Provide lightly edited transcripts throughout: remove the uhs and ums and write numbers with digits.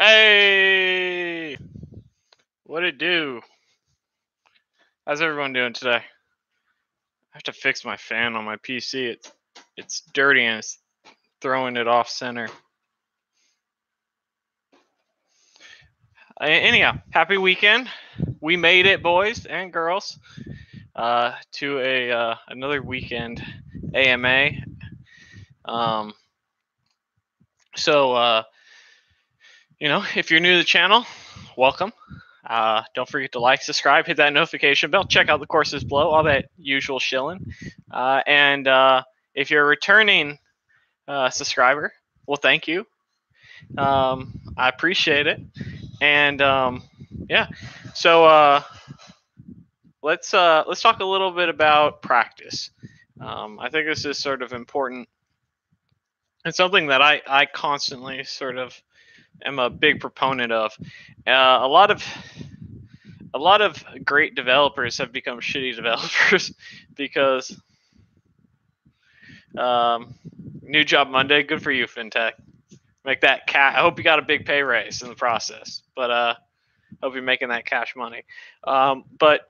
Hey, what it do? How's everyone doing today? I have to fix my fan on my PC. It's dirty and it's throwing it off center. Anyhow, happy weekend. We made it, boys and girls, to a another weekend AMA. So if you're new to the channel, welcome. Don't forget to like, subscribe, hit that notification bell, check out the courses below, all that usual shilling. And if you're a returning subscriber, well, thank you. I appreciate it. And yeah, so let's talk a little bit about practice. I think this is sort of important. It's something that I constantly sort of am a big proponent of. A lot of great developers have become shitty developers because new job Monday. Good for you, FinTech. Make that cat. I hope you got a big pay raise in the process, but hope you're making that cash money. But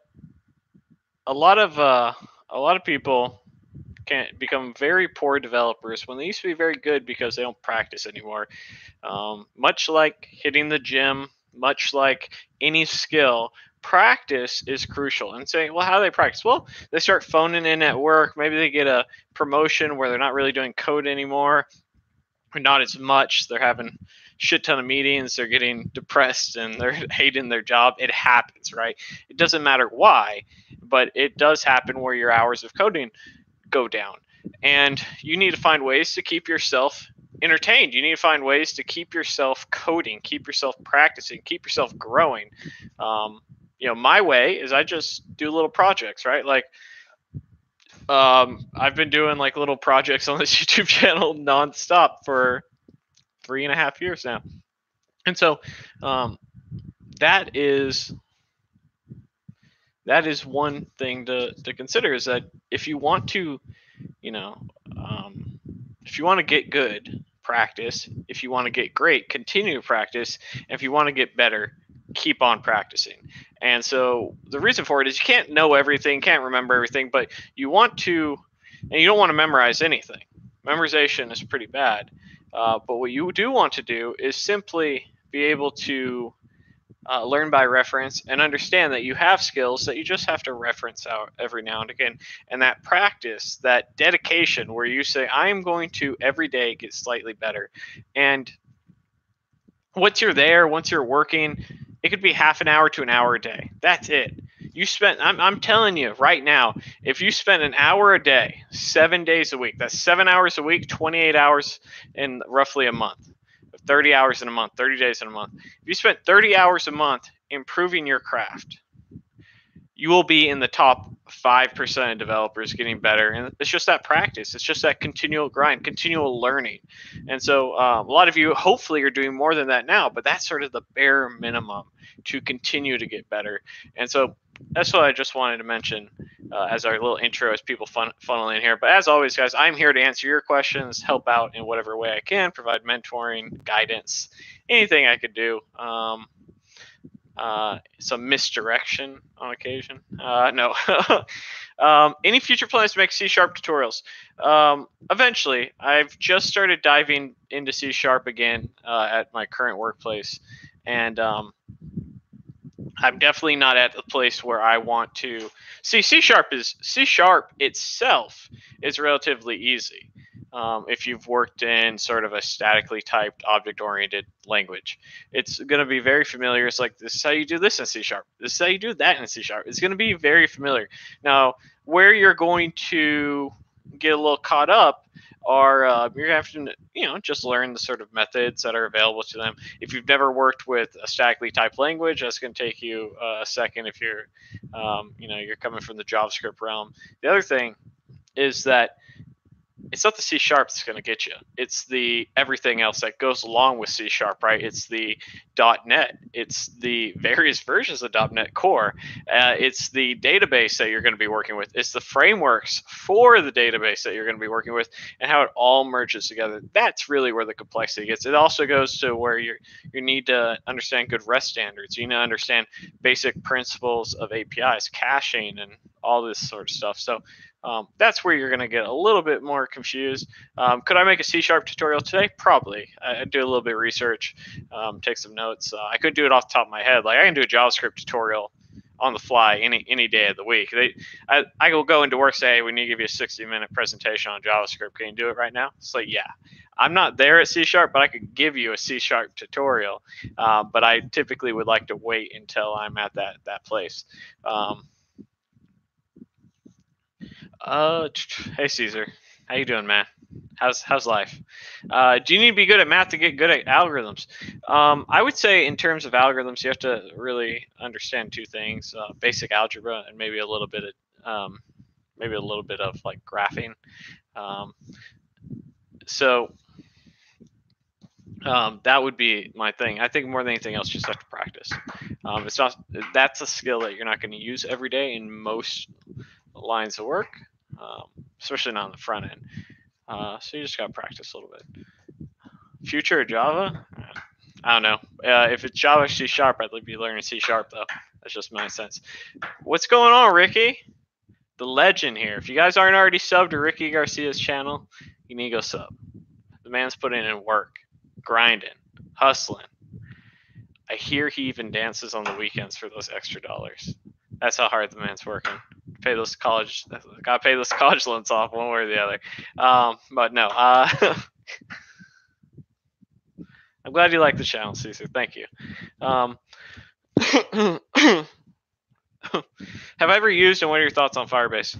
a lot of people can become very poor developers when they used to be very good because they don't practice anymore. Much like hitting the gym, much like any skill, practice is crucial. And saying, well, how do they practice? Well, they start phoning in at work. Maybe they get a promotion where they're not really doing code anymore, or not as much. They're having shit ton of meetings. They're getting depressed and they're hating their job. It happens, right? It doesn't matter why, but it does happen where your hours of coding go down. And you need to find ways to keep yourself entertained. You need to find ways to keep yourself coding, keep yourself practicing, keep yourself growing. My way is I just do little projects, right? Like I've been doing like little projects on this YouTube channel nonstop for 3.5 years now. And so that is one thing to consider, is that if you want to, if you want to get good, practice. If you want to get great, continue to practice. And if you want to get better, keep on practicing. And so the reason for it is you can't know everything, can't remember everything, but you want to, and you don't want to memorize anything. Memorization is pretty bad. But what you do want to do is simply be able to learn by reference and understand that you have skills that you just have to reference out every now and again. And that practice, that dedication where you say, I'm going to every day get slightly better. And once you're there, once you're working, it could be half an hour to an hour a day. That's it. I'm telling you right now, if you spend an hour a day, 7 days a week, that's 7 hours a week, 28 hours in roughly a month. 30 hours in a month, 30 days in a month. If you spent 30 hours a month improving your craft, you will be in the top 5% of developers getting better. And it's just that practice. It's just that continual grind, continual learning. And so a lot of you hopefully are doing more than that now, but that's sort of the bare minimum to continue to get better. And so that's what I just wanted to mention as our little intro, as people funnel in here. But as always, guys, I'm here to answer your questions, help out in whatever way I can, provide mentoring, guidance, anything I could do. Some misdirection on occasion. No. Any future plans to make C# tutorials? Eventually. I've just started diving into C# again at my current workplace. And I'm definitely not at the place where I want to see. C# itself is relatively easy. If you've worked in sort of a statically typed object-oriented language, it's going to be very familiar. It's like, this is how you do this in C#. This is how you do that in C#. It's going to be very familiar. Now, where you're going to get a little caught up are you're going to have to, just learn the sort of methods that are available to them. If you've never worked with a statically typed language, that's going to take you a second if you're, you're coming from the JavaScript realm. The other thing is that it's not the C# that's going to get you. It's the everything else that goes along with C#, right? It's the .NET. It's the various versions of .NET Core. It's the database that you're going to be working with. It's the frameworks for the database that you're going to be working with, and how it all merges together. That's really where the complexity gets. It also goes to where you need to understand good REST standards. You need to understand basic principles of APIs, caching, and all this sort of stuff. So that's where you're going to get a little bit more confused. Could I make a C# tutorial today? Probably. I'd do a little bit of research, take some notes. I could do it off the top of my head. Like I can do a JavaScript tutorial on the fly any day of the week. I will go into work, say, hey, we need to give you a 60-minute presentation on JavaScript. Can you do it right now? It's like, yeah. I'm not there at C#, but I could give you a C# tutorial. But I typically would like to wait until I'm at that place. Hey Caesar, how you doing, man? How's life? Do you need to be good at math to get good at algorithms? I would say in terms of algorithms, you have to really understand two things: basic algebra and maybe a little bit of like graphing. That would be my thing. I think more than anything else, you just have to practice. That's a skill that you're not going to use every day in most lines of work, especially not on the front end. So you just got to practice a little bit. Future of Java? I don't know. If it's Java C#, I'd be learning C# though. That's just my sense. What's going on, Ricky? The legend here. If you guys aren't already subbed to Ricky Garcia's channel, you need to go sub. The man's putting in work, grinding, hustling. I hear he even dances on the weekends for those extra dollars. That's how hard the man's working. Gotta pay those college loans off one way or the other. But no. I'm glad you like the channel, Caesar. Thank you. Have I ever used, and what are your thoughts on Firebase?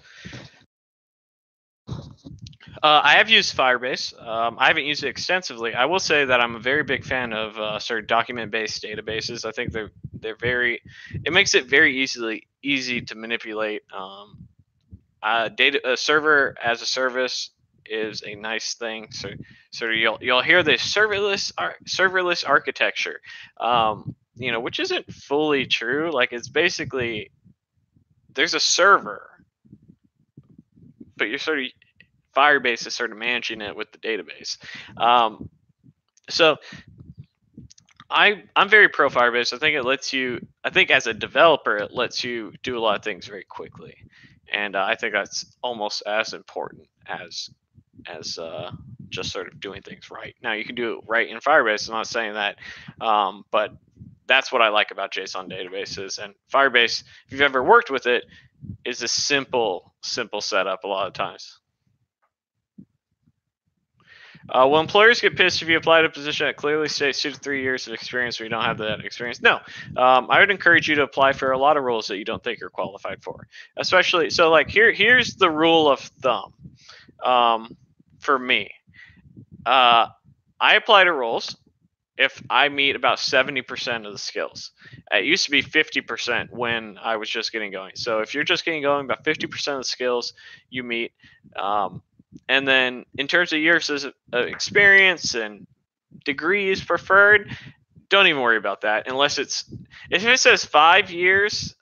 I have used Firebase. I haven't used it extensively. I will say that I'm a very big fan of sort of document-based databases. I think they're very. It makes it very easy to manipulate. A server as a service is a nice thing. So you'll hear this serverless architecture, which isn't fully true. Like it's basically there's a server, but you're sort of Firebase is sort of managing it with the database. So I'm very pro Firebase. I think it lets you. I think as a developer, it lets you do a lot of things very quickly, and I think that's almost as important as just sort of doing things right. Now you can do it right in Firebase. I'm not saying that, but that's what I like about JSON databases. And Firebase, if you've ever worked with it, is a simple setup a lot of times. Will employers get pissed if you apply to a position that clearly states 2 to 3 years of experience or you don't have that experience? No. I would encourage you to apply for a lot of roles that you don't think you're qualified for. Especially, so like here's the rule of thumb for me. I apply to roles if I meet about 70% of the skills. It used to be 50% when I was just getting going. So if you're just getting going, about 50% of the skills you meet. And then in terms of years of experience and degrees preferred, don't even worry about that unless if it says 5 years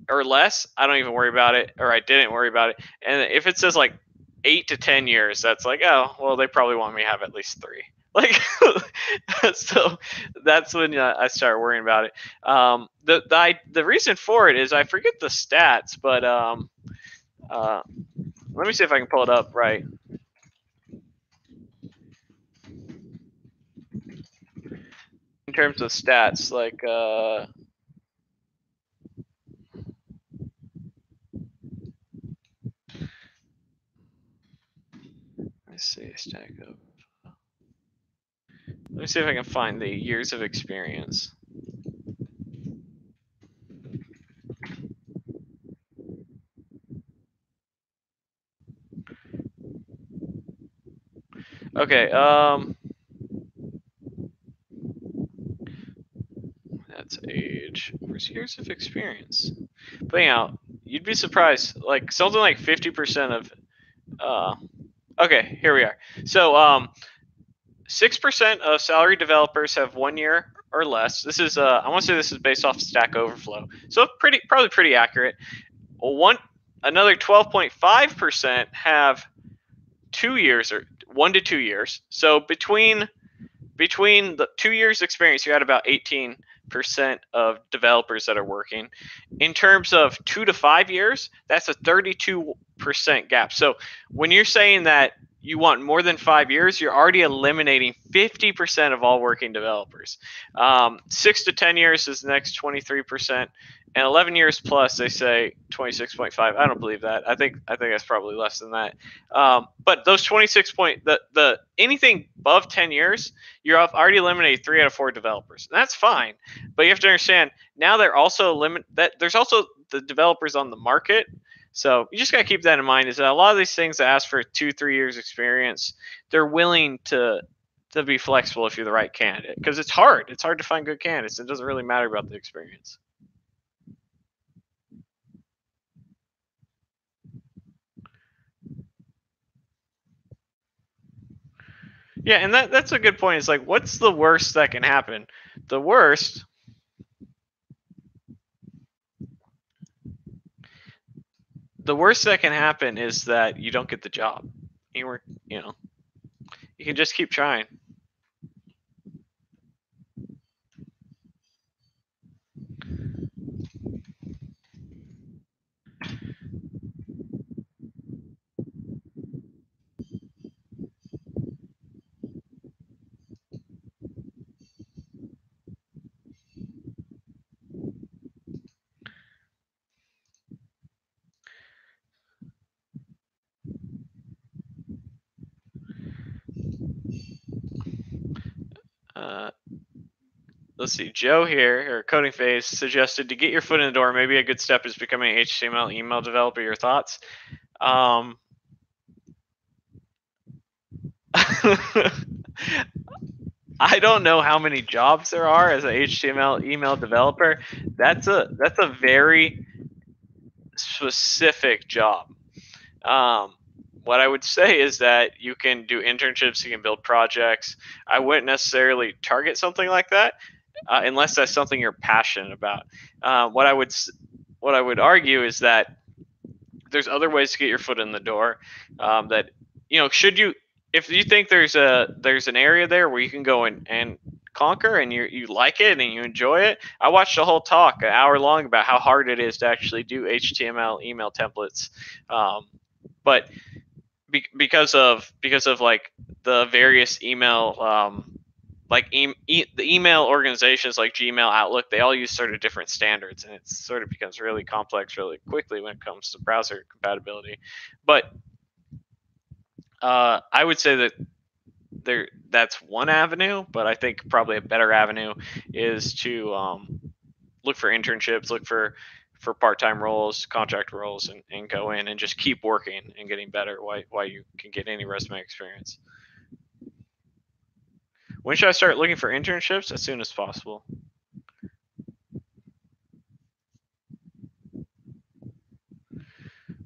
or less, I don't even worry about it, or I didn't worry about it. And if it says like 8 to 10 years, that's like, oh, well, they probably want me to have at least 3. Like, so that's when I start worrying about it. The reason for it is I forget the stats, but let me see if I can pull it up right. In terms of stats, like let's see, stack up. Let me see if I can find the years of experience. Okay, that's age. Where's years of experience? But anyhow, you'd be surprised. Like something like 50% of Okay, here we are. So 6% of salary developers have 1 year or less. This is I want to say this is based off Stack Overflow, so probably pretty accurate. Another 12.5% have 2 years or 1 to 2 years. So between the 2 years experience, you got about 18% of developers that are working. In terms of 2 to 5 years, that's a 32% gap. So when you're saying that you want more than 5 years, you're already eliminating 50% of all working developers. 6 to 10 years is the next 23%. And 11 years plus, they say 26.5. I don't believe that. I think that's probably less than that. But those 26 point the anything above 10 years, you're already eliminated 3 out of 4 developers. And that's fine. But you have to understand now they're also there's also the developers on the market. So you just got to keep that in mind. Is that a lot of these things that ask for 2-3 years experience, they're willing to be flexible if you're the right candidate, because it's hard. It's hard to find good candidates. It doesn't really matter about the experience. Yeah, and that's a good point. It's like, what's the worst that can happen? The worst that can happen is that you don't get the job. You can just keep trying. Let's see. Joe here, or Coding Phase, suggested to get your foot in the door, maybe a good step is becoming an HTML email developer. Your thoughts? I don't know how many jobs there are as an HTML email developer. That's a very specific job. What I would say is that you can do internships, you can build projects. I wouldn't necessarily target something like that unless that's something you're passionate about. What I would argue is that there's other ways to get your foot in the door. That if you think there's an area there where you can go and conquer and you like it and you enjoy it. I watched a whole talk, an hour long, about how hard it is to actually do HTML email templates. But because of like the various email the email organizations like Gmail, Outlook, they all use sort of different standards, and it sort of becomes really complex really quickly when it comes to browser compatibility. But I would say that that's one avenue, but I think probably a better avenue is to look for internships, look for part-time roles, contract roles, and go in and just keep working and getting better while you can get any resume experience. When should I start looking for internships? As soon as possible.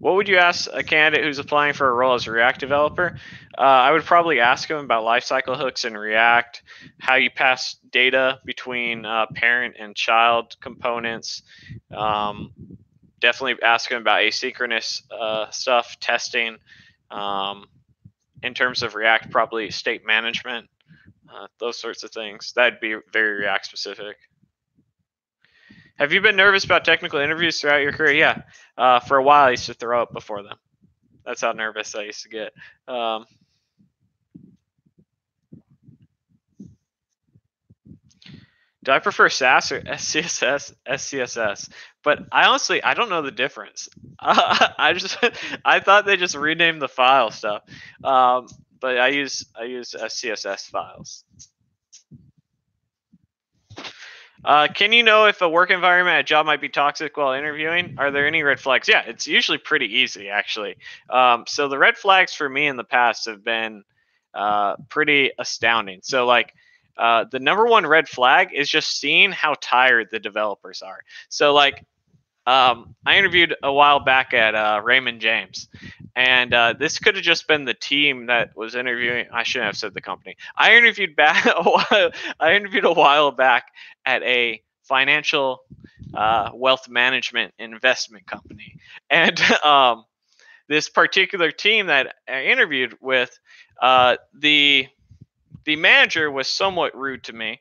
What would you ask a candidate who's applying for a role as a React developer? I would probably ask them about lifecycle hooks in React, how you pass data between parent and child components. Definitely ask them about asynchronous stuff, testing. In terms of React, probably state management, those sorts of things. That'd be very React specific. Have you been nervous about technical interviews throughout your career? Yeah. For a while, I used to throw up before them. That's how nervous I used to get. Do I prefer Sass or SCSS? But I don't know the difference. I thought they just renamed the file stuff. But I use SCSS files. Can you know if a work environment at a job might be toxic while interviewing? Are there any red flags? Yeah, it's usually pretty easy, actually. So the red flags for me in the past have been pretty astounding. So like the number one red flag is just seeing how tired the developers are. So like I interviewed a while back at Raymond James, And this could have just been the team that was interviewing. I shouldn't have said the company. I interviewed back a while. I interviewed a while back at a financial wealth management investment company, and this particular team that I interviewed with, the manager was somewhat rude to me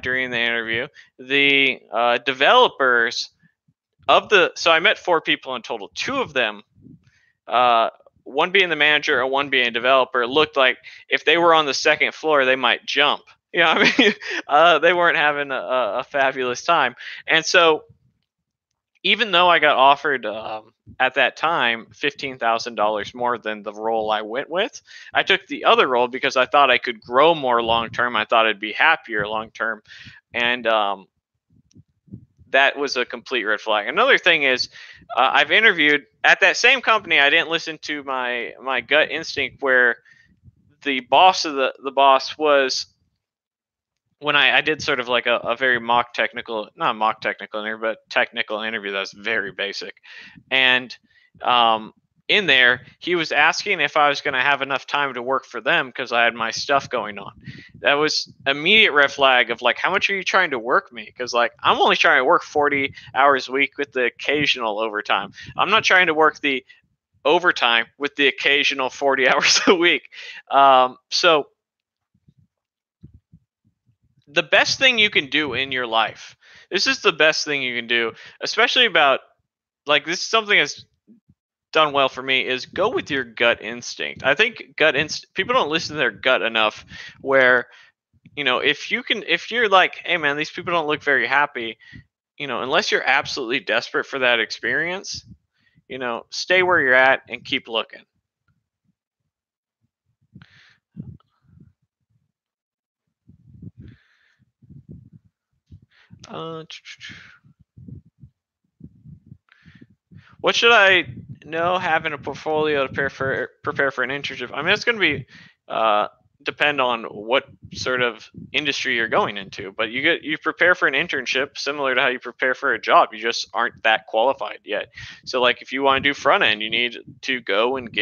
during the interview. The developers so I met 4 people in total. 2 of them, one being the manager and one being a developer, looked like if they were on the second floor, they might jump. You know what I mean? They weren't having a fabulous time. And so even though I got offered at that time $15,000 more than the role I went with, I took the other role because I thought I could grow more long term. I thought I'd be happier long term, and that was a complete red flag. Another thing is, I've interviewed at that same company. I didn't listen to my gut instinct, where the boss of the boss was, when I did sort of like a very not mock technical interview, but technical interview that's very basic. And in there, he was asking if I was going to have enough time to work for them because I had my stuff going on. That was immediate red flag of like, how much are you trying to work me? Because like, I'm only trying to work 40 hours a week with the occasional overtime. I'm not trying to work the overtime with the occasional 40 hours a week. So the best thing you can do in your life, this is the best thing you can do, especially about, like, this is something that's done well for me, is go with your gut instinct. I think people don't listen to their gut enough, where, if you're like, hey man, these people don't look very happy, unless you're absolutely desperate for that experience, stay where you're at and keep looking. What should I know having a portfolio to prepare for an internship? I mean, it's going to be depend on what sort of industry you're going into, but you prepare for an internship similar to how you prepare for a job. You just aren't that qualified yet. So like, if you want to do front end, you need to go and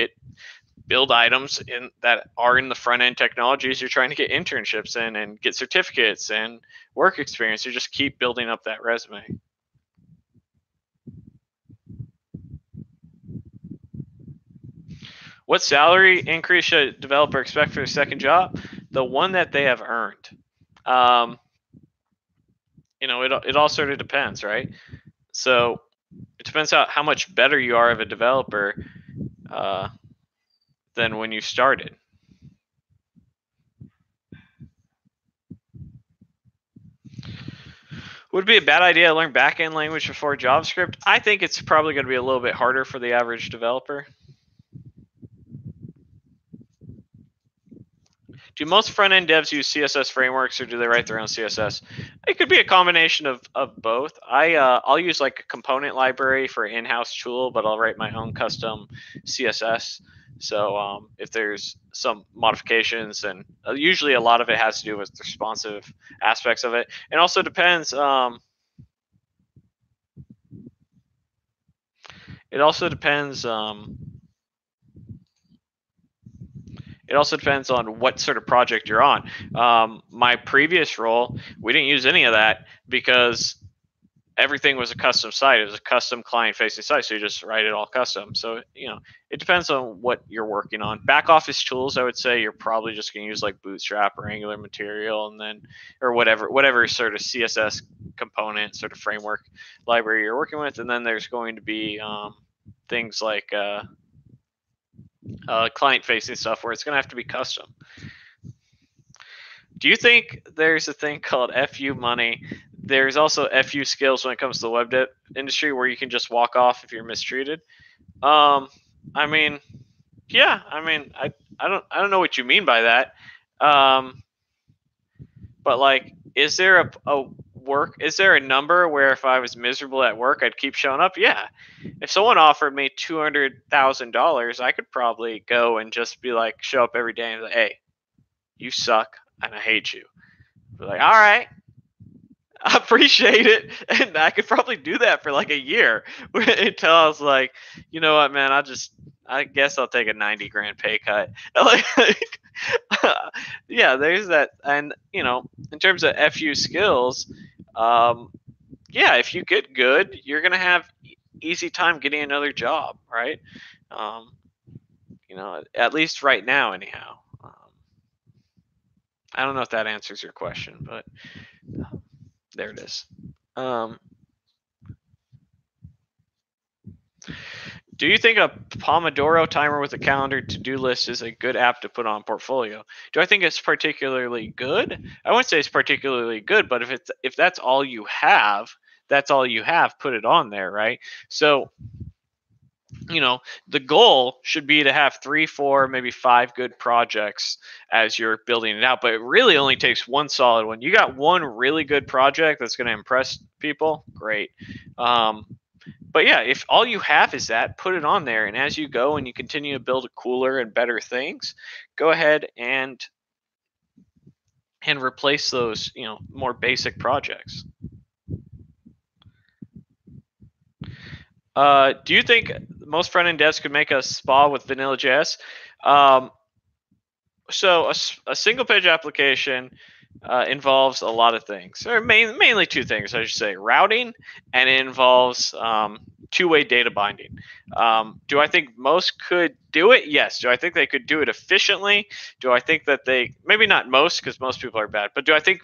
build items that are in the front end technologies you're trying to get internships in, and get certificates and work experience. You just keep building up that resume. What salary increase should a developer expect for their second job? The one that they have earned. It all sort of depends, right? So it depends how much better you are of a developer than when you started. Would it be a bad idea to learn back-end language before JavaScript? I think it's probably going to be a little bit harder for the average developer. Do most front-end devs use CSS frameworks, or do they write their own CSS? It could be a combination of both. I'll use like a component library for an in-house tool, but I'll write my own custom CSS. So if there's some modifications, and usually a lot of it has to do with the responsive aspects of it. It also depends. It also depends on what sort of project you're on. My previous role, we didn't use any of that because everything was a custom site. It was a custom client-facing site, so you just write it all custom. So, it depends on what you're working on. Back office tools, I would say you're probably just going to use like Bootstrap or Angular Material, and then, or whatever sort of CSS component, sort of framework library you're working with. And then there's going to be things like client-facing stuff where it's going to have to be custom. Do you think there's a thing called FU money? There's also FU skills when it comes to the web dev industry, where you can just walk off if you're mistreated. I don't know what you mean by that. But like, is there is there a number where if I was miserable at work, I'd keep showing up? Yeah. If someone offered me $200,000, I could probably go and just be like, show up every day and be like, hey, you suck and I hate you. Be like, all right, I appreciate it. And I could probably do that for like a year until I was like, you know what, man, I guess I'll take a 90 grand pay cut. Like, yeah, there's that. And, in terms of FU skills, yeah, if you get good, you're going to have easy time getting another job, right? Um, at least right now, anyhow. I don't know if that answers your question, but there it is. Do you think a Pomodoro timer with a calendar to-do list is a good app to put on portfolio? Do I think it's particularly good? I wouldn't say it's particularly good, but if that's all you have, that's all you have. Put it on there, right? So, the goal should be to have 3, 4, maybe 5 good projects as you're building it out. But it really only takes one solid one. You got one really good project that's going to impress people, great. But yeah, if all you have is that, put it on there. And as you go and you continue to build cooler and better things, go ahead and replace those, more basic projects. Do you think most front-end devs could make a spa with Vanilla.js? So a single-page application involves a lot of things, or mainly two things, I should say: routing, and it involves two-way data binding. Do I think most could do it? Yes. Do I think they could do it efficiently? Do I think that maybe not most, because most people are bad, but do I think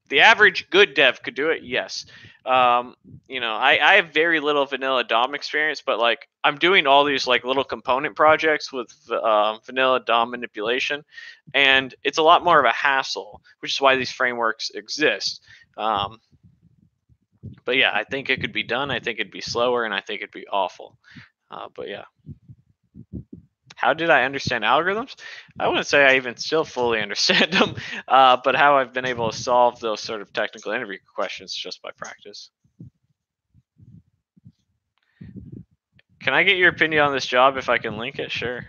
the average good dev could do it? Yes. I have very little vanilla DOM experience, but like I'm doing all these like little component projects with vanilla DOM manipulation, and it's a lot more of a hassle, which is why these frameworks exist. But yeah, I think it could be done. I think it'd be slower, and I think it'd be awful. But yeah. How did I understand algorithms? I wouldn't say I even still fully understand them, but how I've been able to solve those sort of technical interview questions just by practice. Can I get your opinion on this job if I can link it? Sure.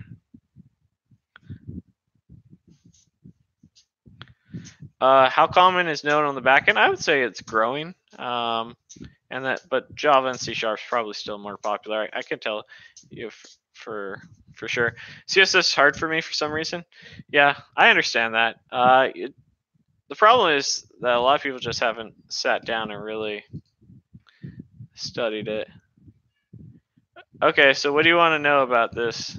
How common is Node on the backend? I would say it's growing. But Java and C# is probably still more popular. I can tell you for sure. CSS is hard for me for some reason. Yeah, I understand that. The problem is that a lot of people just haven't sat down and really studied it. Okay, so what do you want to know about this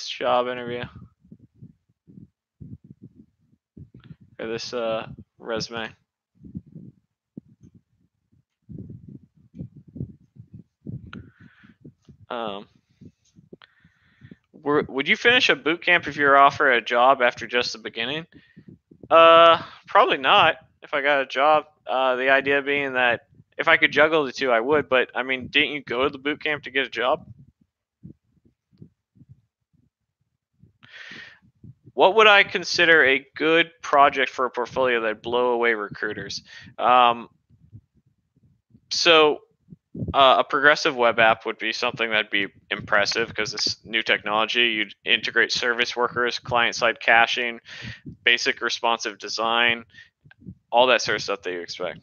job interview? Or this resume? Would you finish a boot camp if you were offered a job after just the beginning? Probably not. If I got a job, the idea being that if I could juggle the two, I would. But I mean, didn't you go to the boot camp to get a job? What would I consider a good project for a portfolio that'd blow away recruiters? So a progressive web app would be something that'd be impressive because it's new technology. You'd integrate service workers, client-side caching, basic responsive design, all that sort of stuff that you expect.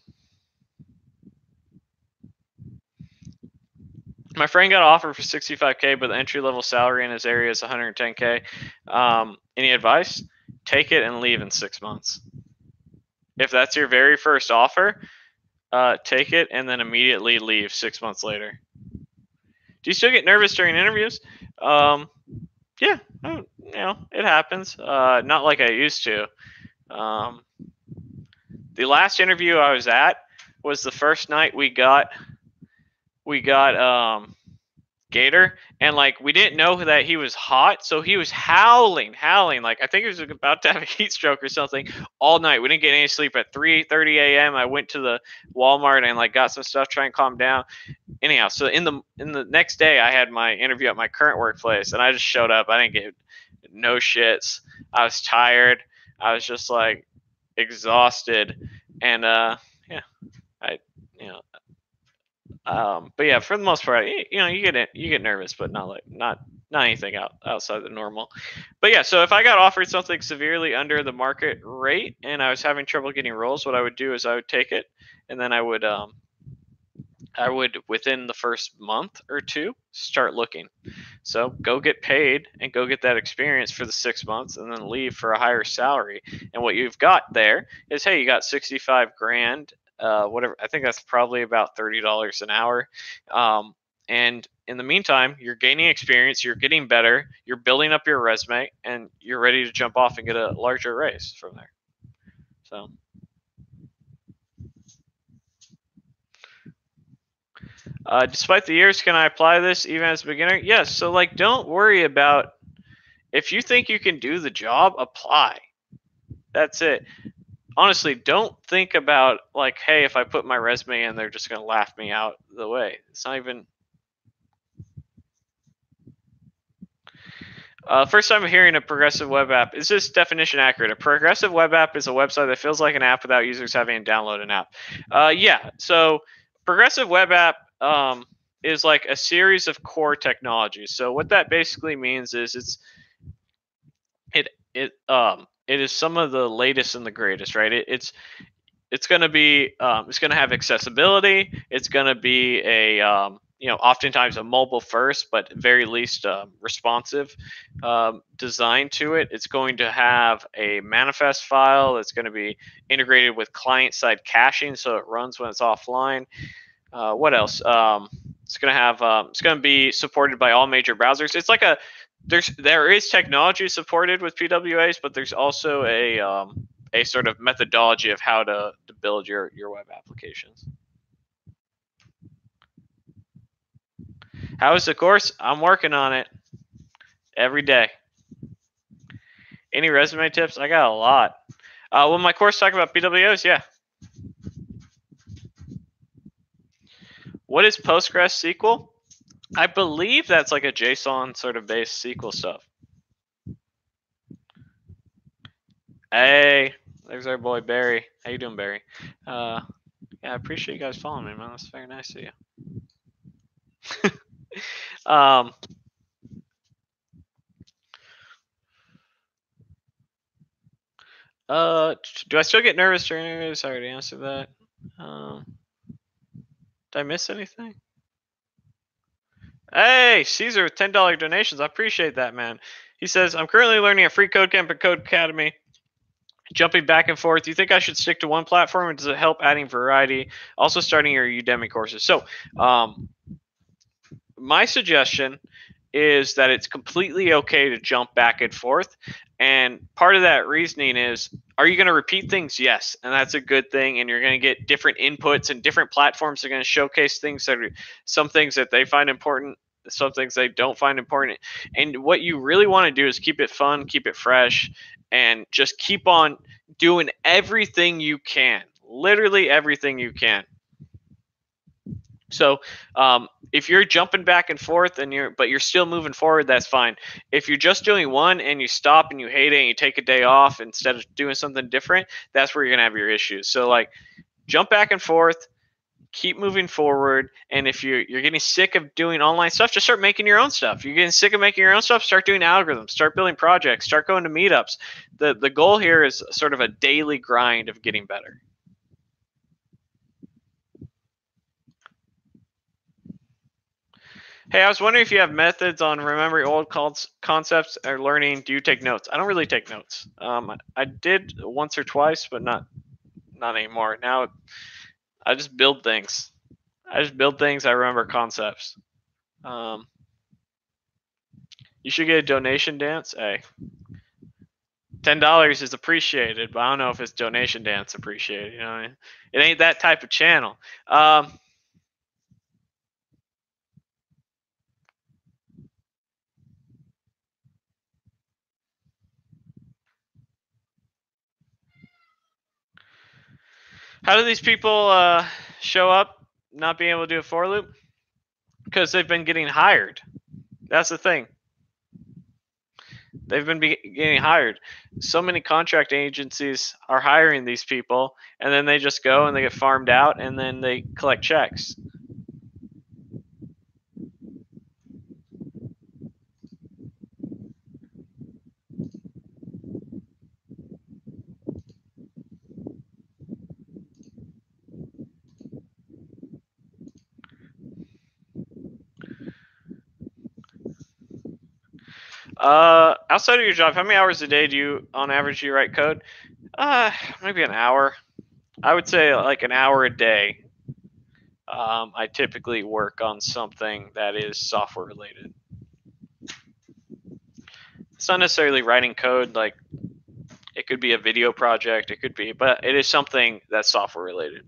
My friend got offered for $65K, but the entry-level salary in his area is $110K. Any advice? Take it and leave in 6 months. If that's your very first offer, take it and then immediately leave 6 months later. Do you still get nervous during interviews? Yeah, it happens. Not like I used to. The last interview I was at was the first night we got Gator, and like we didn't know that he was hot, so he was howling like I think he was about to have a heat stroke or something all night. We didn't get any sleep. At 3:30 a.m. I went to the Walmart and like got some stuff, trying to calm down. Anyhow, so in the next day I had my interview at my current workplace, and I just showed up. I didn't get no shits. I was tired. I was just like exhausted, and but yeah, for the most part, you get nervous, but not anything outside the normal. But yeah, so if I got offered something severely under the market rate and I was having trouble getting roles, what I would do is I would take it, and then I would I would, within the first month or two, start looking. So go get paid and go get that experience for the 6 months and then leave for a higher salary. And what you've got there is, hey, you got 65 grand, whatever. I think that's probably about $30 an hour. And in the meantime, you're gaining experience, you're getting better, you're building up your resume, and you're ready to jump off and get a larger raise from there. So. Despite the years, can I apply this even as a beginner? Yes. So, like, don't worry about if you think you can do the job, apply. That's it. Honestly, don't think about, like, hey, if I put my resume in, they're just going to laugh me out the way. It's not even. First time hearing a progressive web app. Is this definition accurate? A progressive web app is a website that feels like an app without users having to download an app. Yeah. So, progressive web app is like a series of core technologies. So, what that basically means is it is some of the latest and the greatest, right? It's going to be it's going to have accessibility. It's going to be a oftentimes a mobile first, but very least responsive design to it. It's going to have a manifest file. It's going to be integrated with client side caching, so it runs when it's offline. What else? It's going to have it's going to be supported by all major browsers. It's like there is technology supported with PWAs, but there's also a sort of methodology of how to build your web applications. How is the course? I'm working on it every day. Any resume tips? I got a lot. Will my course talk about PWAs? Yeah. What is PostgreSQL? I believe that's like a JSON sort of based SQL stuff. Hey, there's our boy Barry. How you doing, Barry? Yeah, I appreciate you guys following me, man. That's very nice of you. Do I still get nervous during interviews? I already answered that. Did I miss anything? Hey, Caesar with $10 donations. I appreciate that, man. He says, I'm currently learning at Free Code Camp and Code Academy. Jumping back and forth. Do you think I should stick to one platform, or does it help adding variety? Also starting your Udemy courses. So, my suggestion is that it's completely okay to jump back and forth. And part of that reasoning is, are you going to repeat things? Yes. And that's a good thing. And you're going to get different inputs, and different platforms are going to showcase things that are some things that they find important, some things they don't find important. And what you really want to do is keep it fun, keep it fresh, and just keep on doing everything you can, literally everything you can. So if you're jumping back and forth but you're still moving forward, that's fine. If you're just doing one and you stop and you hate it and you take a day off instead of doing something different, that's where you're gonna have your issues. So like, jump back and forth, keep moving forward. And if you're getting sick of doing online stuff, just start making your own stuff. If you're getting sick of making your own stuff, start doing algorithms, start building projects, start going to meetups. The goal here is sort of a daily grind of getting better. Hey, I was wondering if you have methods on remembering old concepts or learning. Do you take notes? I don't really take notes. I did once or twice, but not anymore. Now I just build things. I remember concepts. You should get a donation dance. Hey, $10 is appreciated, but I don't know if it's donation dance appreciated. You know what I mean? It ain't that type of channel. How do these people show up not being able to do a for loop? Because they've been getting hired. That's the thing. They've been getting hired. So many contract agencies are hiring these people, and then they just go and they get farmed out, and then they collect checks. Outside of your job, how many hours a day do you, on average, do you write code? Maybe an hour. I would say like an hour a day. I typically work on something that is software related. It's not necessarily writing code, like it could be a video project, it could be, but it is something that's software related.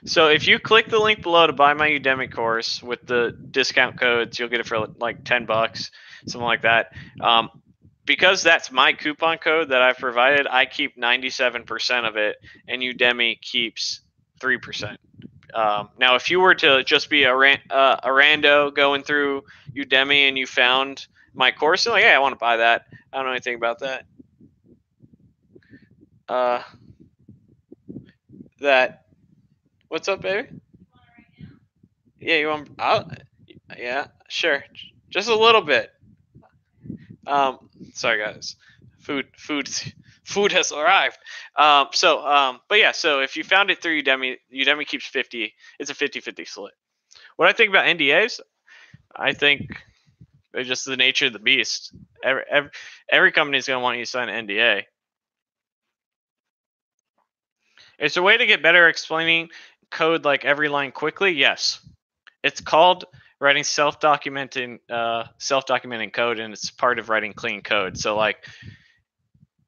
So if you click the link below to buy my Udemy course with the discount codes, you'll get it for like $10, something like that. Because that's my coupon code that I've provided, I keep 97% of it, and Udemy keeps 3%. Now, if you were to just be a rando going through Udemy and you found my course, and like, hey, I want to buy that. I don't know anything about that. What's up, baby? Yeah, you want? Yeah, sure. Just a little bit. Sorry guys. Food has arrived. But yeah, so if you found it through Udemy keeps 50. It's a 50-50 split. What I think about NDAs, I think they're just the nature of the beast. Every company is going to want you to sign an NDA. It's a way to get better explaining code like every line quickly. Yes, it's called writing self-documenting code, and it's part of writing clean code. So like,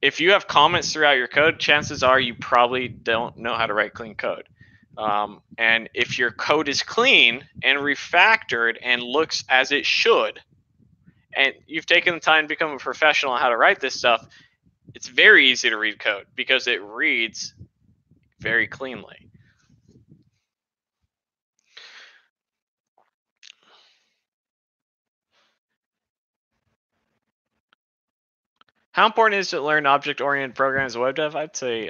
if you have comments throughout your code, chances are you probably don't know how to write clean code. And if your code is clean and refactored and looks as it should, and you've taken the time to become a professional on how to write this stuff, it's very easy to read code because it reads very cleanly. How important is it to learn object-oriented programming as a web dev? I'd say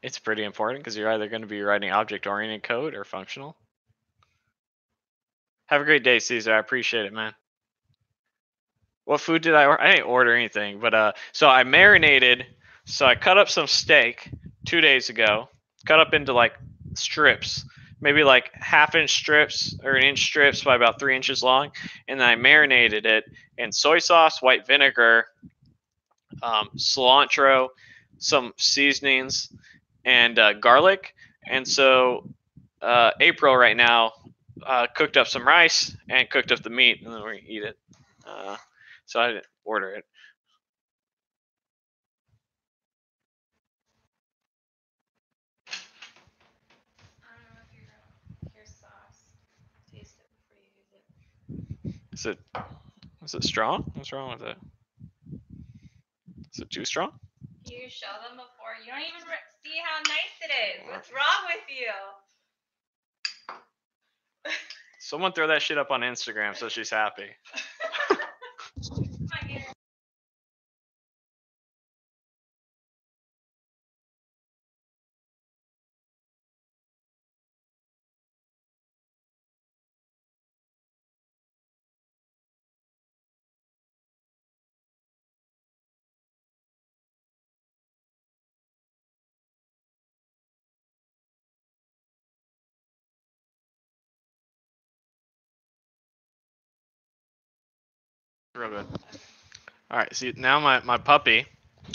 it's pretty important because you're either going to be writing object-oriented code or functional. Have a great day, Caesar. I appreciate it, man. What food did I order? I didn't order anything, but so I marinated. So I cut up some steak 2 days ago, cut up into like strips, maybe like half-inch strips or an inch strips by about 3 inches long, and then I marinated it in soy sauce, white vinegar, cilantro, some seasonings, and garlic. And so April right now cooked up some rice and cooked up the meat, and then we're gonna eat it. So I didn't order it. Is it strong? What's wrong with it? Is it too strong? You show them before. You don't even see how nice it is. What's wrong with you? Someone throw that shit up on Instagram so she's happy. Real good. All right, see now my puppy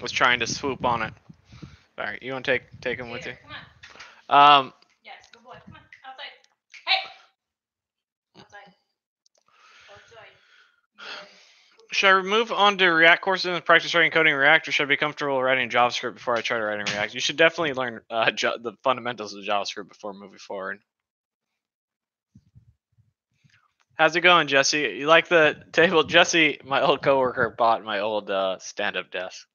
was trying to swoop on it. All right, you want to take him with you? Come on. Yes, good boy. Come on, outside. Hey. Outside. Should I remove onto React courses and practice writing coding in React, or should I be comfortable writing JavaScript before I try to write in React? You should definitely learn the fundamentals of JavaScript before moving forward. How's it going, Jesse? You like the table? Jesse, my old coworker, bought my old stand-up desk.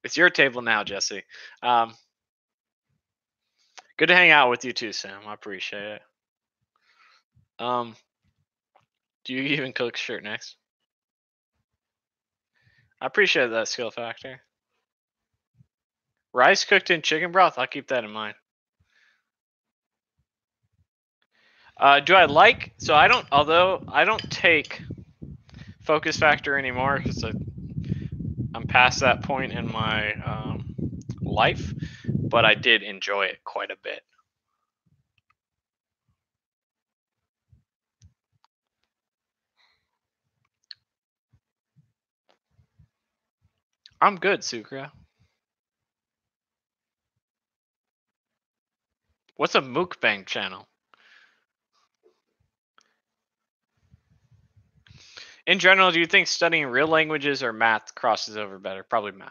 It's your table now, Jesse. Good to hang out with you too, Sam. I appreciate it. Do you even cook shirt next? I appreciate that skill factor. Rice cooked in chicken broth? I'll keep that in mind. Do I like? So I don't. Although I don't take focus factor anymore because I'm past that point in my life, but I did enjoy it quite a bit. I'm good, Sukra. What's a mukbang channel? In general, do you think studying real languages or math crosses over better? Probably math.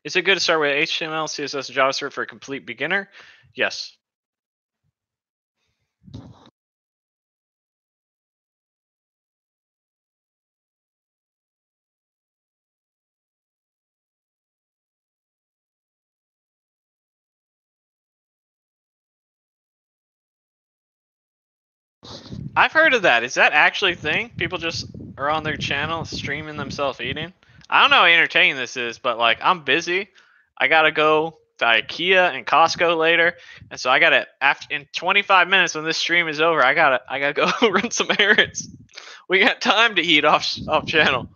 Is it good to start with HTML, CSS, and JavaScript for a complete beginner? Yes. I've heard of that. Is that actually a thing? People just are on their channel streaming themselves eating? I don't know how entertaining this is, but like I'm busy. I gotta go to IKEA and Costco later, and so I gotta after in 25 minutes when this stream is over, I gotta go run some errands. We got time to eat off channel.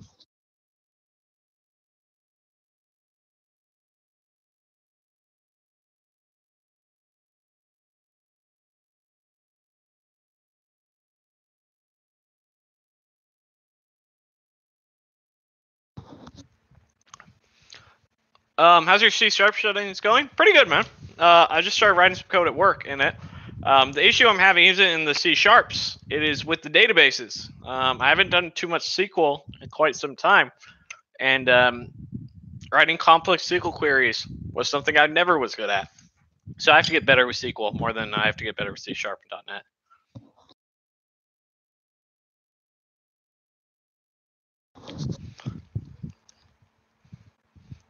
How's your C# studying going? Pretty good, man. I just started writing some code at work in it. The issue I'm having isn't in the C sharps. It is with the databases. I haven't done too much SQL in quite some time, and writing complex SQL queries was something I never was good at. So I have to get better with SQL more than I have to get better with C# and .NET.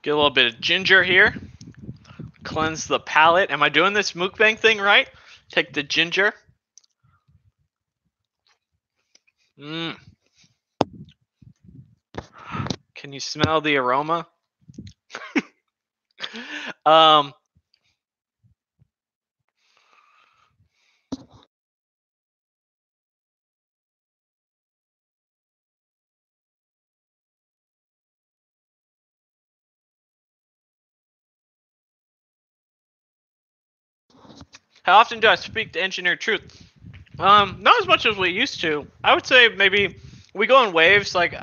Get a little bit of ginger here. Cleanse the palate. Am I doing this mukbang thing right? Take the ginger. Mmm. Can you smell the aroma? um, how often do I speak to engineer truth? Not as much as we used to. I would say maybe we go in waves. Like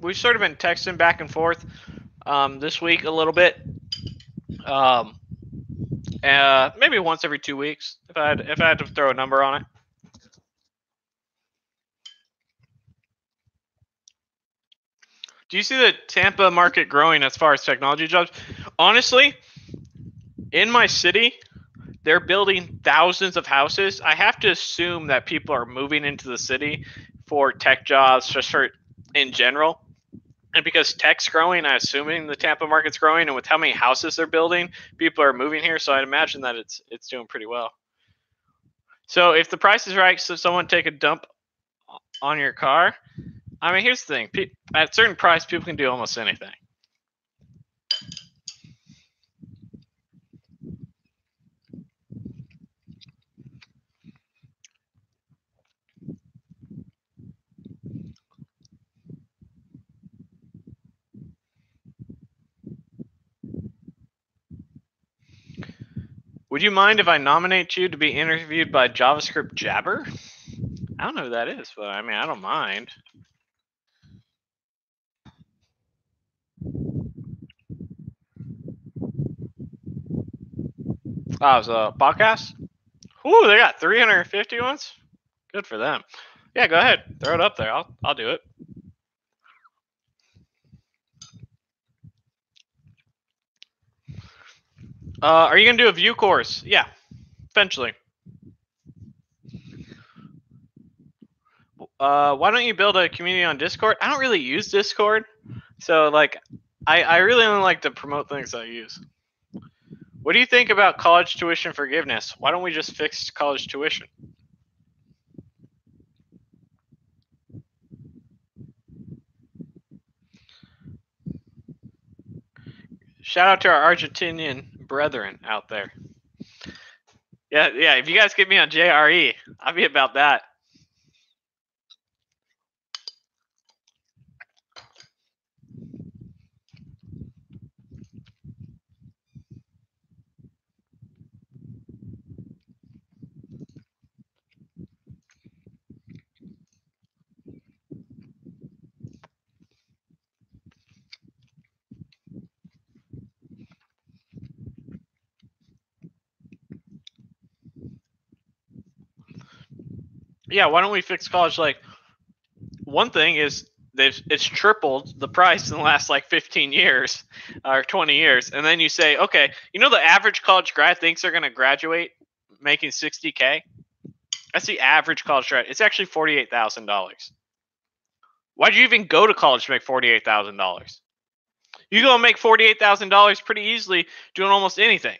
we've sort of been texting back and forth this week a little bit. Maybe once every 2 weeks if I had to throw a number on it. Do you see the Tampa market growing as far as technology jobs? Honestly, in my city, they're building thousands of houses. I have to assume that people are moving into the city for tech jobs, just for in general. And because tech's growing, I'm assuming the Tampa market's growing, and with how many houses they're building, people are moving here. So I'd imagine that it's doing pretty well. So if the price is right, so someone take a dump on your car. I mean, here's the thing: at a certain price, people can do almost anything. Would you mind if I nominate you to be interviewed by JavaScript Jabber? I don't know who that is, but I mean, I don't mind. Oh, it's a podcast? Ooh, they got 350 ones? Good for them. Yeah, go ahead. Throw it up there. I'll do it. Are you going to do a Vue course? Yeah, eventually. Why don't you build a community on Discord? I don't really use Discord. So, like, I really only like to promote things I use. What do you think about college tuition forgiveness? Why don't we just fix college tuition? Shout out to our Argentinian brethren out there. Yeah. If you guys get me on JRE, I'll be about that. Yeah, why don't we fix college? Like, one thing is it's tripled the price in the last like 15 years or 20 years, and then you say, okay, the average college grad thinks they're going to graduate making $60K. That's the average college grad. It's actually $48,000. Why'd you even go to college to make $48,000? You gonna make $48,000 pretty easily doing almost anything.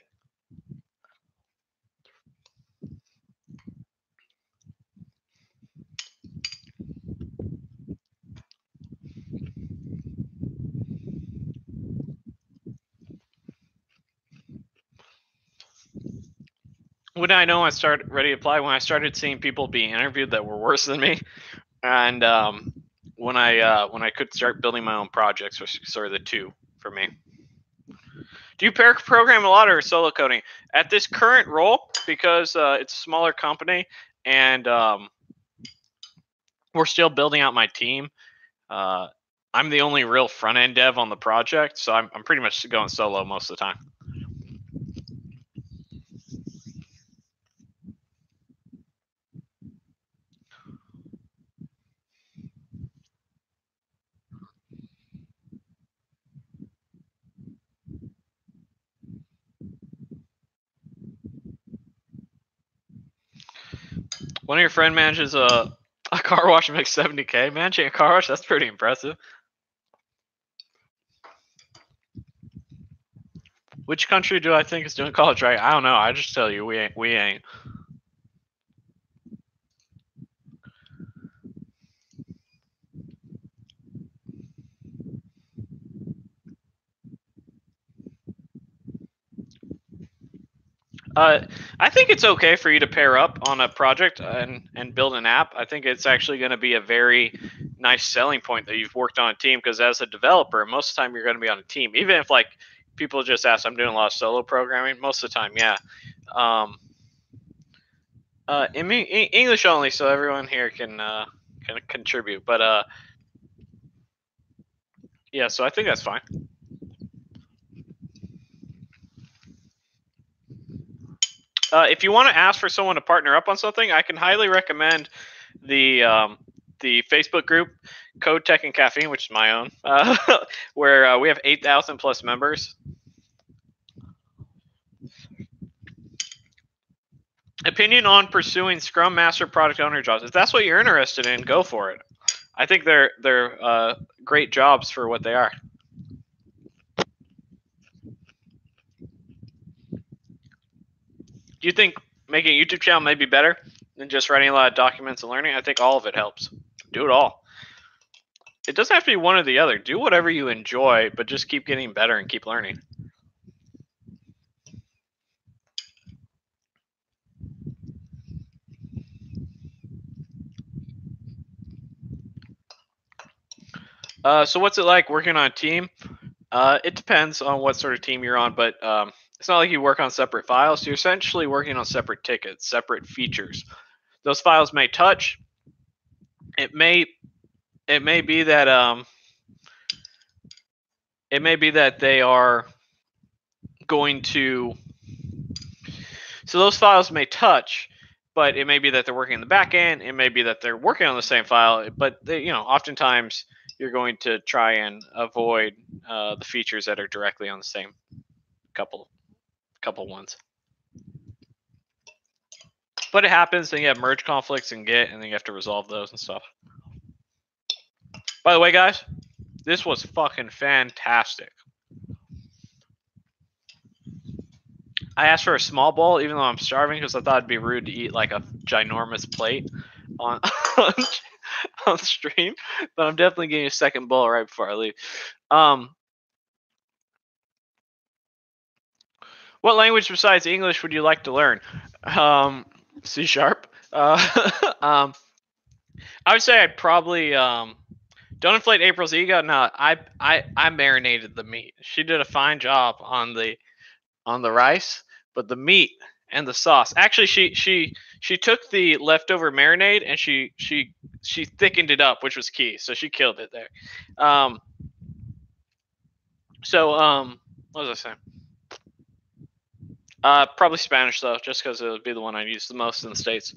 When I know I started ready to apply, when I started seeing people being interviewed that were worse than me, and when I could start building my own projects, was sort of the two for me. Do you pair program a lot or solo coding? At this current role, because it's a smaller company and we're still building out my team. I'm the only real front end dev on the project, so I'm pretty much going solo most of the time. One of your friend manages a car wash and makes $70K. Managing a car wash, that's pretty impressive. Which country do I think is doing college right? I don't know. I just tell you, we ain't. I think it's okay for you to pair up on a project and build an app. I think it's actually going to be a very nice selling point that you've worked on a team, because as a developer, most of the time you're going to be on a team. Even if like people just ask, I'm doing a lot of solo programming. Most of the time, yeah. In English only, so everyone here can contribute. But yeah, so I think that's fine. If you want to ask for someone to partner up on something, I can highly recommend the Facebook group Code Tech and Caffeine, which is my own, where we have 8,000 plus members. Opinion on pursuing Scrum Master product owner jobs. If that's what you're interested in, go for it. I think they're great jobs for what they are. Do you think making a YouTube channel may be better than just writing a lot of documents and learning? I think all of it helps. Do it all. It doesn't have to be one or the other. Do whatever you enjoy, but just keep getting better and keep learning. So what's it like working on a team? It depends on what sort of team you're on, but it's not like you work on separate files. You're essentially working on separate tickets, separate features. Those files may touch. It may be that they are going to. So those files may touch, but it may be that they're working in the back end. It may be that they're working on the same file, but they, oftentimes you're going to try and avoid the features that are directly on the same couple ones. But it happens, then you have merge conflicts in Git, and then you have to resolve those and stuff. By the way, guys, this was fucking fantastic. I asked for a small bowl, even though I'm starving, because I thought it'd be rude to eat like a ginormous plate on on stream. But I'm definitely getting a second bowl right before I leave. What language besides English would you like to learn? C#. I would say I'd probably don't inflate April's ego. No, I marinated the meat. She did a fine job on the rice, but the meat and the sauce. Actually, she took the leftover marinade and she thickened it up, which was key. So she killed it there. What was I saying? Probably Spanish though, just because it would be the one I use the most in the States.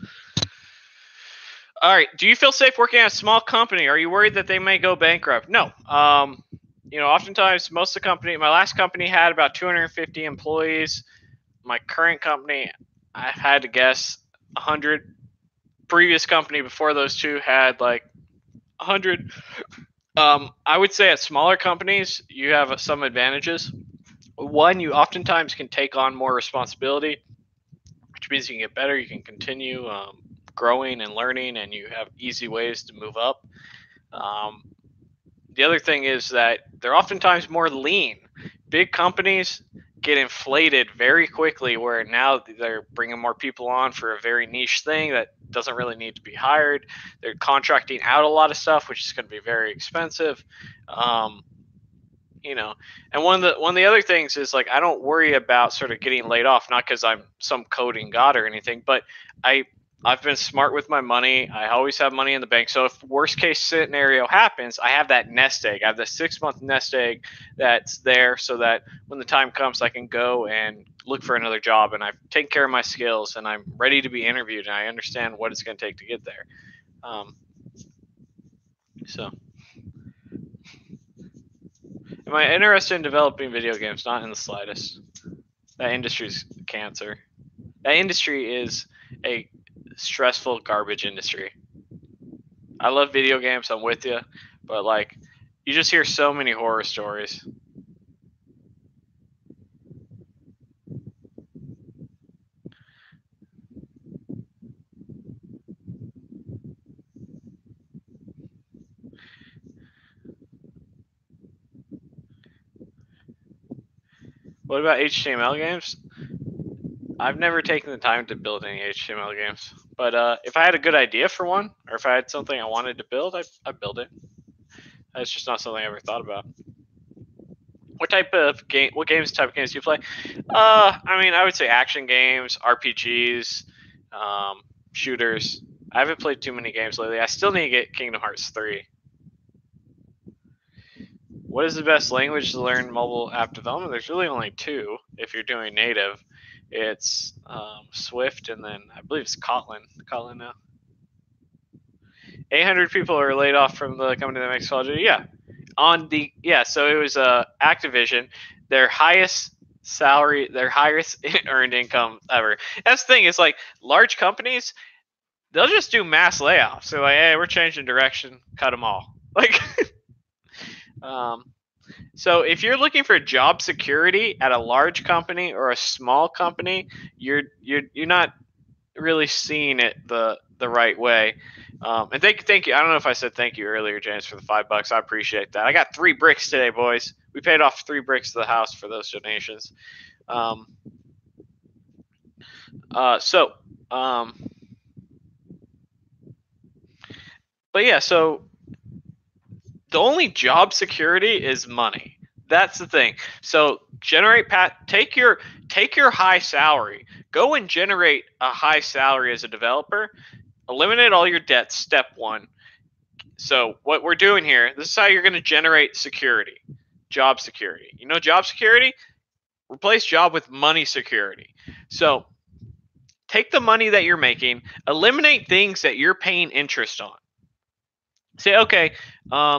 All right. Do you feel safe working at a small company? Are you worried that they may go bankrupt? No. Oftentimes, most of the company, my last company had about 250 employees. My current company, I've had to guess 100. Previous company before those two had like 100. I would say at smaller companies, you have some advantages. One, you oftentimes can take on more responsibility, which means you can get better. You can continue growing and learning, and you have easy ways to move up. The other thing is that they're oftentimes more lean. Big companies get inflated very quickly, where now they're bringing more people on for a very niche thing that doesn't really need to be hired. They're contracting out a lot of stuff, which is going to be very expensive. And one of the other things is, like, I don't worry about sort of getting laid off, not because I'm some coding god or anything, but I've been smart with my money. I always have money in the bank. So if worst case scenario happens, I have that nest egg. I have the 6-month nest egg that's there, so that when the time comes, I can go and look for another job, and I've taken care of my skills, and I'm ready to be interviewed, and I understand what it's going to take to get there. So am I interested in developing video games? Not in the slightest. That industry's cancer. That industry is a stressful garbage industry. I love video games, I'm with you, but like, you just hear so many horror stories. What about HTML games? I've never taken the time to build any HTML games, but if I had a good idea for one, or if I had something I wanted to build, I'd build it. That's just not something I ever thought about. What type of game? What type of games do you play? I would say action games, RPGs, shooters. I haven't played too many games lately. I still need to get Kingdom Hearts 3. What is the best language to learn mobile app development? There's really only two if you're doing native. It's Swift, and then I believe it's Kotlin. Kotlin now. 800 people are laid off from the company that makes Call of Duty. Yeah. So it was Activision. Their highest salary, their highest earned income ever. That's the thing. It's like large companies, they'll just do mass layoffs. They're like, hey, we're changing direction, cut them all. Like, so if you're looking for job security at a large company or a small company, you're not really seeing it the right way. And thank you. I don't know if I said thank you earlier, James, for the $5. I appreciate that. I got 3 bricks today, boys. We paid off 3 bricks to the house for those donations. But yeah, so the only job security is money. That's the thing. So take your high salary. Go and generate a high salary as a developer. Eliminate all your debts, step 1. So what we're doing here, this is how you're going to generate security. Job security. You know job security? Replace job with money security. So take the money that you're making, eliminate things that you're paying interest on. Say, okay,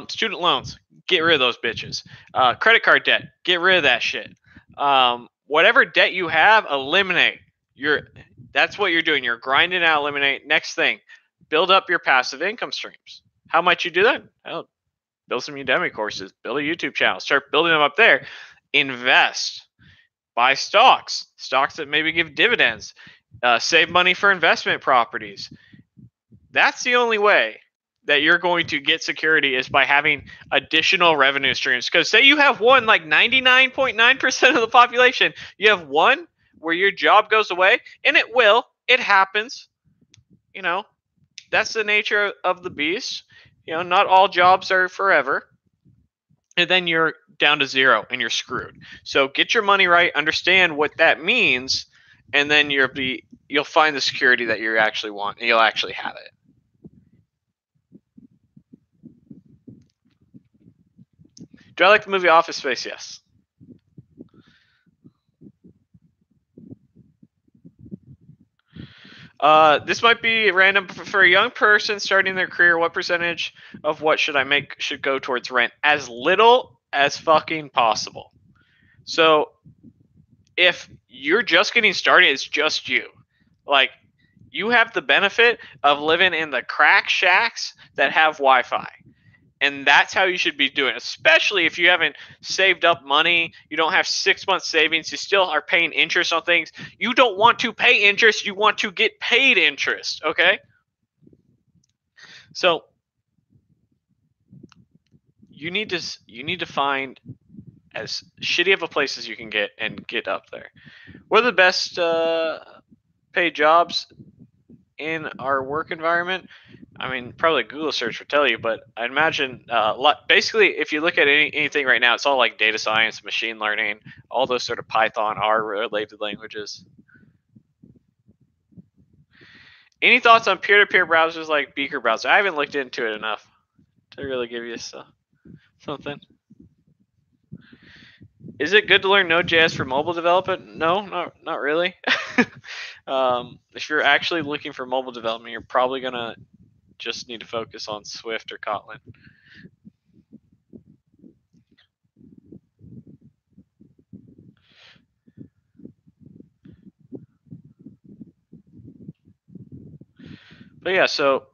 student loans, get rid of those bitches. Credit card debt, get rid of that shit. Whatever debt you have, eliminate. That's what you're doing. You're grinding out, eliminate. Next thing, build up your passive income streams. How might you do that? Well, build some Udemy courses, build a YouTube channel, start building them up there. Invest. Buy stocks that maybe give dividends. Save money for investment properties. That's the only way that you're going to get security, is by having additional revenue streams. Because say you have one, like 99.9% of the population, you have one where your job goes away, and it happens. That's the nature of the beast. Not all jobs are forever. And then you're down to 0 and you're screwed. So get your money right, understand what that means, and then you'll find the security that you actually want, and you'll actually have it. Do I like the movie Office Space? Yes. This might be random for a young person starting their career. What percentage of what should I make should go towards rent? As little as fucking possible. So if you're just getting started, it's just you. Like, you have the benefit of living in the crack shacks that have Wi-Fi. And that's how you should be doing, especially if you haven't saved up money, you don't have 6 months savings, you still are paying interest on things. You don't want to pay interest, you want to get paid interest, okay? So you need to find as shitty of a place as you can get and get up there. What are the best paid jobs in our work environment? I mean, probably Google search would tell you, but I'd imagine basically if you look at anything right now, it's all like data science, machine learning, all those sort of Python, R related languages. Any thoughts on peer-to-peer browsers like Beaker browser? I haven't looked into it enough to really give you something. Is it good to learn Node.js for mobile development? No, not really. If you're actually looking for mobile development, you're probably gonna just need to focus on Swift or Kotlin. But yeah, so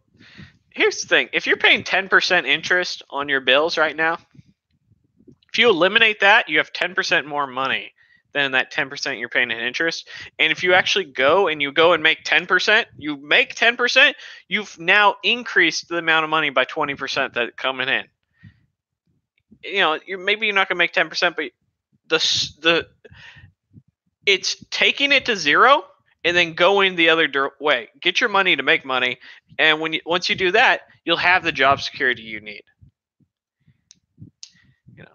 here's the thing. If you're paying 10% interest on your bills right now, if you eliminate that, you have 10% more money than that 10% you're paying in interest. And if you actually go and make 10%, you've now increased the amount of money by 20% that's coming in. You know, maybe you're not going to make 10%, but it's taking it to zero and then going the other way. Get your money to make money, and once you do that, you'll have the job security you need. You know.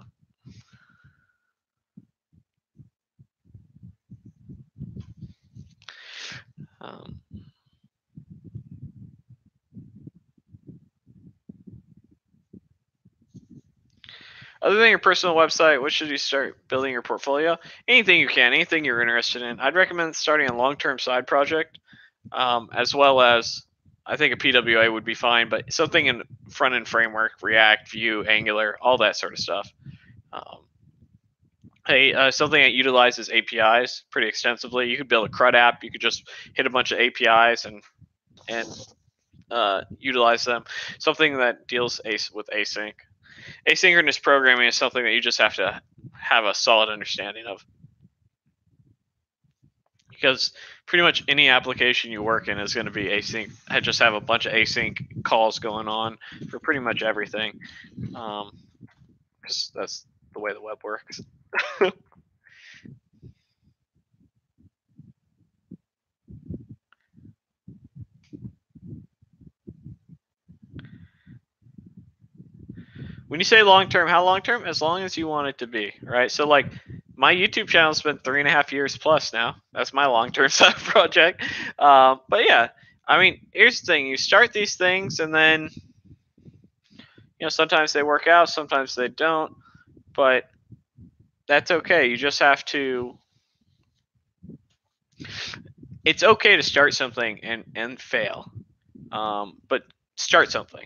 Other than your personal website, what should you start building your portfolio? Anything you can, anything you're interested in. I'd recommend starting a long-term side project, as well as I think a PWA would be fine, but something in front-end framework, React, Vue, Angular, all that sort of stuff. Something that utilizes APIs pretty extensively. You could build a CRUD app. You could just hit a bunch of APIs and utilize them. Something that deals with async. Asynchronous programming is something that you just have to have a solid understanding of, because pretty much any application you work in is going to be async. I just have a bunch of async calls going on for pretty much everything, because that's the way the web works. When you say long term, how long term? As long as you want it to be, right? So like my YouTube channel's been 3.5 years plus now. That's my long term side project. But yeah, I mean, here's the thing: you start these things, and then sometimes they work out, sometimes they don't. But that's okay. You just have to. It's okay to start something and fail, but start something.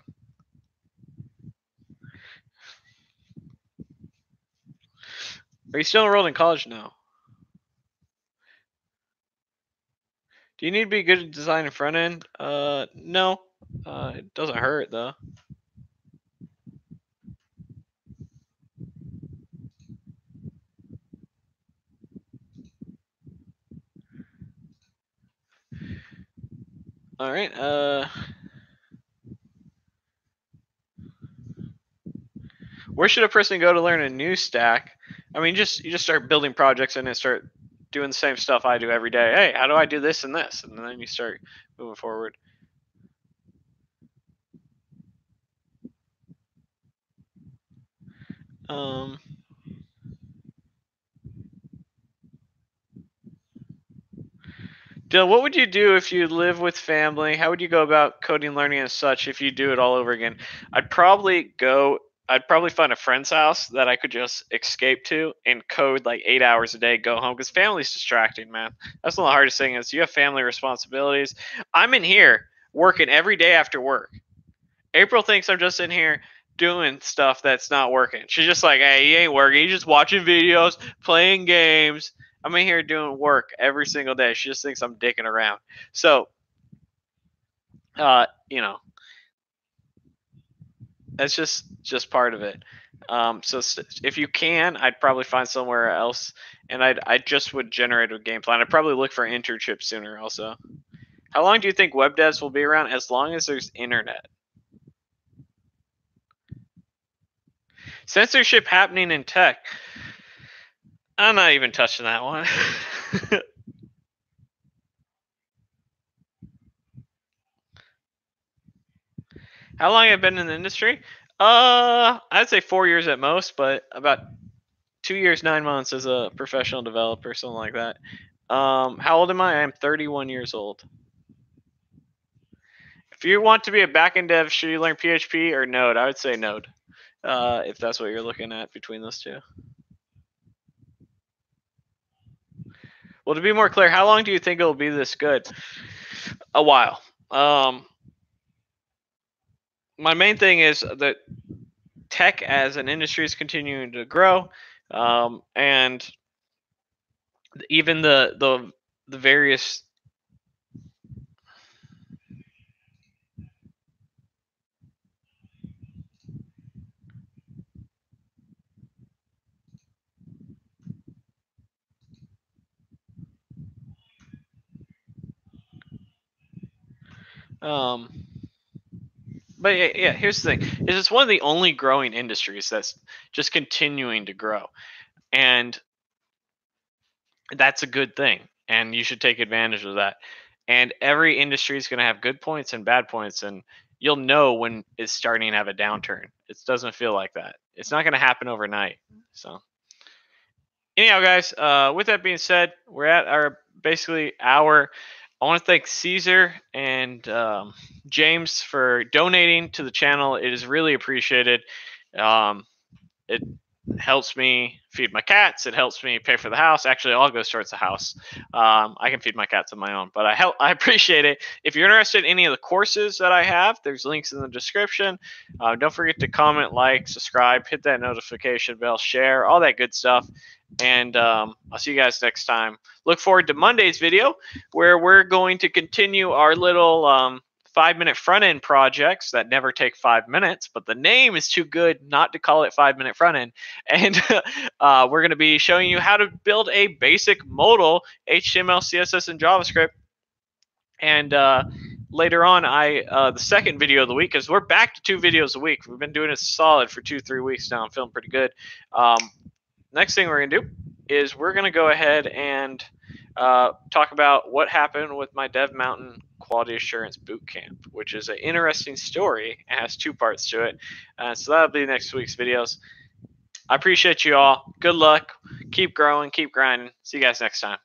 Are you still enrolled in college? No. Do you need to be good at designing front end? No. It doesn't hurt though. All right. Where should a person go to learn a new stack? I mean, you just start building projects and then start doing the same stuff I do every day. Hey, how do I do this and this? And then you start moving forward. Dylan, what would you do if you live with family? How would you go about coding learning and such if you do it all over again? I'd probably go I'd probably find a friend's house that I could just escape to and code like 8 hours a day, go home, because family's distracting, man. That's one of the hardest thing is you have family responsibilities. I'm in here working every day after work. April thinks I'm just in here doing stuff that's not working. She's just like, hey, he ain't working. He's just watching videos, playing games. I'm in here doing work every single day. She just thinks I'm dicking around. So, you know, that's just part of it. So if you can, I'd probably find somewhere else, and I just would generate a game plan. I'd probably look for an internship sooner. Also, how long do you think web devs will be around? As long as there's internet. Censorship happening in tech. I'm not even touching that one. How long have I been in the industry? I'd say 4 years at most, but about 2 years, 9 months as a professional developer, something like that. How old am I? I'm 31 years old. If you want to be a backend dev, should you learn PHP or Node? I would say Node, if that's what you're looking at between those two. Well, to be more clear, how long do you think it'll be this good? A while. My main thing is that tech as an industry is continuing to grow, and even the various but yeah, here's the thing: is it's one of the only growing industries that's just continuing to grow, and that's a good thing, and you should take advantage of that. And every industry is going to have good points and bad points, and you'll know when it's starting to have a downturn. It doesn't feel like that. It's not going to happen overnight. So, anyhow, guys, with that being said, we're at our basically hour. I want to thank Caesar and James for donating to the channel. It is really appreciated. It helps me feed my cats. It helps me pay for the house. Actually, all goes towards the house. I can feed my cats on my own, but I appreciate it. If you're interested in any of the courses that I have, there's links in the description. Don't forget to comment, like, subscribe, hit that notification bell, share, all that good stuff. And I'll see you guys next time. Look forward to Monday's video, where we're going to continue our little 5-minute front end projects that never take 5 minutes, but the name is too good not to call it 5-minute front end. And we're going to be showing you how to build a basic modal HTML, CSS, and JavaScript. And later on, the second video of the week, because we're back to 2 videos a week. We've been doing it solid for 2-3 weeks now. I'm feeling pretty good. Next thing we're going to do is we're going to go ahead and talk about what happened with my Dev Mountain Quality Assurance Bootcamp, which is an interesting story. It has 2 parts to it. So that'll be next week's videos. I appreciate you all. Good luck. Keep growing. Keep grinding. See you guys next time.